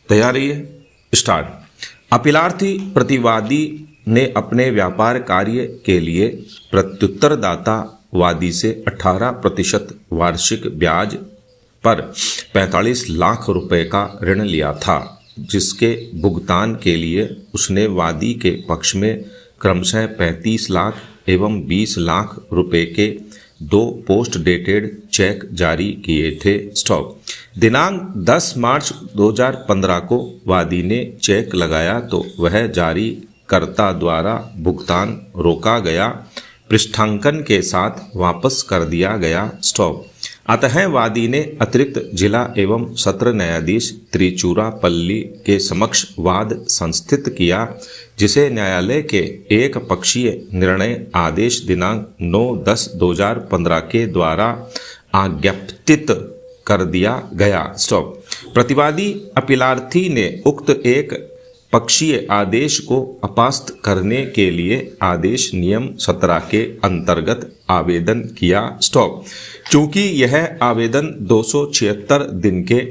तैयारी है, स्टार्ट। अपीलार्थी प्रतिवादी ने अपने व्यापार कार्य के लिए प्रत्युत्तरदाता वादी से 18% वार्षिक ब्याज पर 45 लाख रुपए का ऋण लिया था, जिसके भुगतान के लिए उसने वादी के पक्ष में क्रमशः 35 लाख एवं 20 लाख रुपए के 2 पोस्ट डेटेड चेक जारी किए थे। स्टॉप। दिनांक 10 मार्च 2015 को वादी ने चेक लगाया तो वह जारी कर्ता द्वारा भुगतान रोका गया, पृष्ठांकन के साथ वापस कर दिया गया। स्टॉप। अतः वादी ने अतिरिक्त जिला एवं सत्र न्यायाधीश त्रिचूरापल्ली के समक्ष वाद संस्थित किया, जिसे न्यायालय के एक पक्षीय निर्णय आदेश दिनांक 9/10/2015 के द्वारा आज्ञापित कर दिया गया। स्टॉप। प्रतिवादी अपीलार्थी ने उक्त एक पक्षीय आदेश को अपास्त करने के लिए आदेश नियम 17 के अंतर्गत आवेदन किया। स्टॉप। चूंकि यह आवेदन 276 दिन के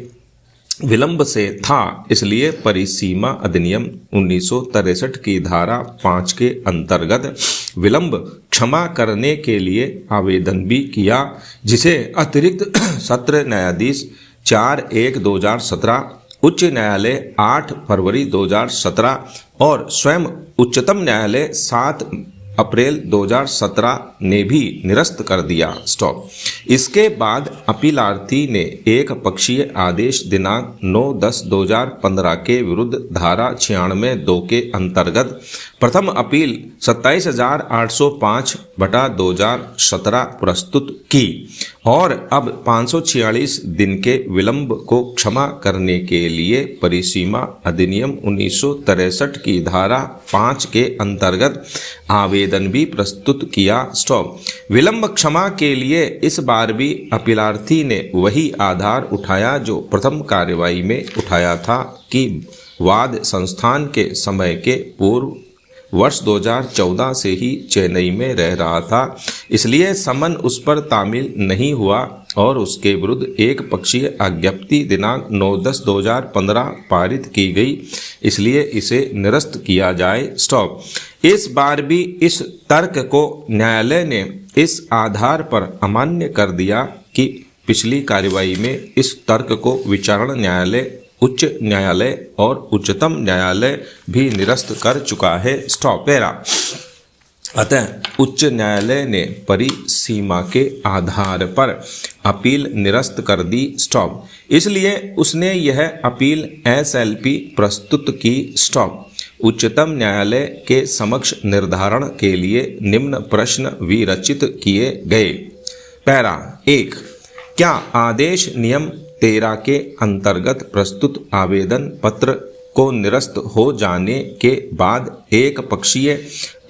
विलंब से था, इसलिए परिसीमा अधिनियम 1963 की धारा 5 के अंतर्गत विलंब क्षमा करने के लिए आवेदन भी किया, जिसे अतिरिक्त सत्र न्यायाधीश 4/1/2017, उच्च न्यायालय 8 फरवरी 2017 और स्वयं उच्चतम न्यायालय 7 अप्रैल 2017 ने भी निरस्त कर दिया। स्टॉप। इसके बाद अपीलार्थी ने एक पक्षीय आदेश दिनांक 9/10/2015 के विरुद्ध धारा 96(2) के अंतर्गत प्रथम अपील 27,805/2017 प्रस्तुत की और अब 546 दिन के विलंब को क्षमा करने के लिए परिसीमा अधिनियम 1963 की धारा 5 के अंतर्गत आवेदन भी प्रस्तुत किया। स्टॉप। विलंब क्षमा के लिए इस बार भी अपीलार्थी ने वही आधार उठाया जो प्रथम कार्यवाही में उठाया था कि वाद संस्थान के समय के पूर्व वर्ष 2014 से ही चेन्नई में रह रहा था, इसलिए समन उस पर तामील नहीं हुआ और उसके विरुद्ध एक पक्षीय आज्ञप्ति दिनांक 9/10/2015 पारित की गई, इसलिए इसे निरस्त किया जाए। स्टॉप। इस बार भी इस तर्क को न्यायालय ने इस आधार पर अमान्य कर दिया कि पिछली कार्यवाही में इस तर्क को विचारण न्यायालय, उच्च न्यायालय और उच्चतम न्यायालय भी निरस्त कर चुका है। स्टॉप। पैरा। अतः उच्च न्यायालय ने परिसीमा के आधार पर अपील निरस्त कर दी। स्टॉप। इसलिए उसने यह अपील SLP प्रस्तुत की। स्टॉप। उच्चतम न्यायालय के समक्ष निर्धारण के लिए निम्न प्रश्न विरचित किए गए। पैरा 1। क्या आदेश नियम 13 के अंतर्गत प्रस्तुत आवेदन पत्र को निरस्त हो जाने के बाद एक पक्षीय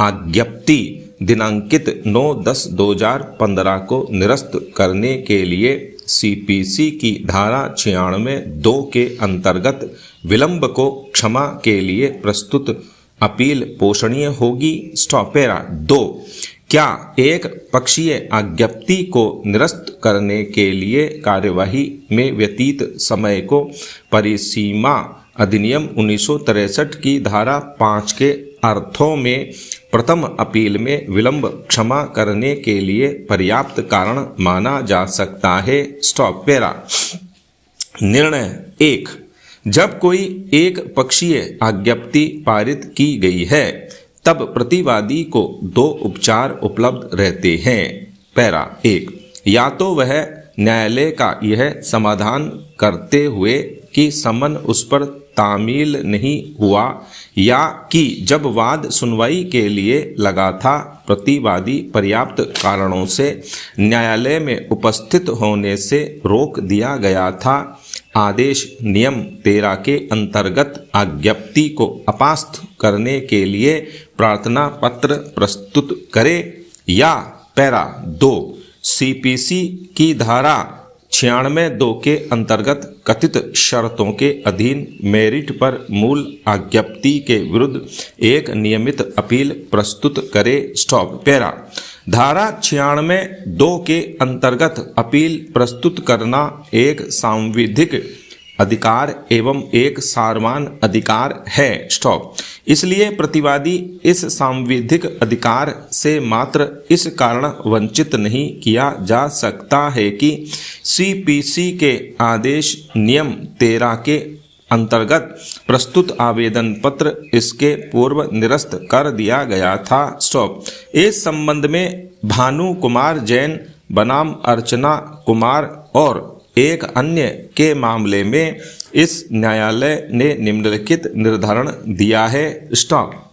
आज्ञप्ति दिनांकित 9/10/2015 को निरस्त करने के लिए CPC की धारा 96(2) के अंतर्गत विलंब को क्षमा के लिए प्रस्तुत अपील पोषणीय होगी। स्टॉप। पैरा 2। क्या एक पक्षीय आज्ञप्ति को निरस्त करने के लिए कार्यवाही में व्यतीत समय को परिसीमा अधिनियम 1963 की धारा 5 के अर्थों में प्रथम अपील में विलंब क्षमा करने के लिए पर्याप्त कारण माना जा सकता है। स्टॉप। पैरा। निर्णय 1। जब कोई एक पक्षीय आज्ञप्ति पारित की गई है, तब प्रतिवादी को 2 उपचार उपलब्ध रहते हैं। पैरा 1। या तो वह न्यायालय का यह समाधान करते हुए कि समन उस पर तामील नहीं हुआ, या कि जब वाद सुनवाई के लिए लगा था, प्रतिवादी पर्याप्त कारणों से न्यायालय में उपस्थित होने से रोक दिया गया था, आदेश नियम 13 के अंतर्गत आज्ञप्ति को अपास्त करने के लिए प्रार्थना पत्र प्रस्तुत करे, या पैरा 2। CPC की धारा 96(2) के अंतर्गत कथित शर्तों के अधीन मेरिट पर मूल आज्ञप्ति के विरुद्ध एक नियमित अपील प्रस्तुत करे। स्टॉप। पैरा। धारा 96(2) के अंतर्गत अपील प्रस्तुत करना एक सांविधिक अधिकार एवं एक सारवान अधिकार है। स्टॉप। इसलिए प्रतिवादी इस सांविधिक अधिकार से मात्र इस कारण वंचित नहीं किया जा सकता है कि सीपीसी के आदेश नियम 13 के अंतर्गत प्रस्तुत आवेदन पत्र इसके पूर्व निरस्त कर दिया गया था। स्टॉप। इस संबंध में भानु कुमार जैन बनाम अर्चना कुमार और एक अन्य के मामले में इस न्यायालय ने निम्नलिखित निर्धारण दिया है। स्टॉप।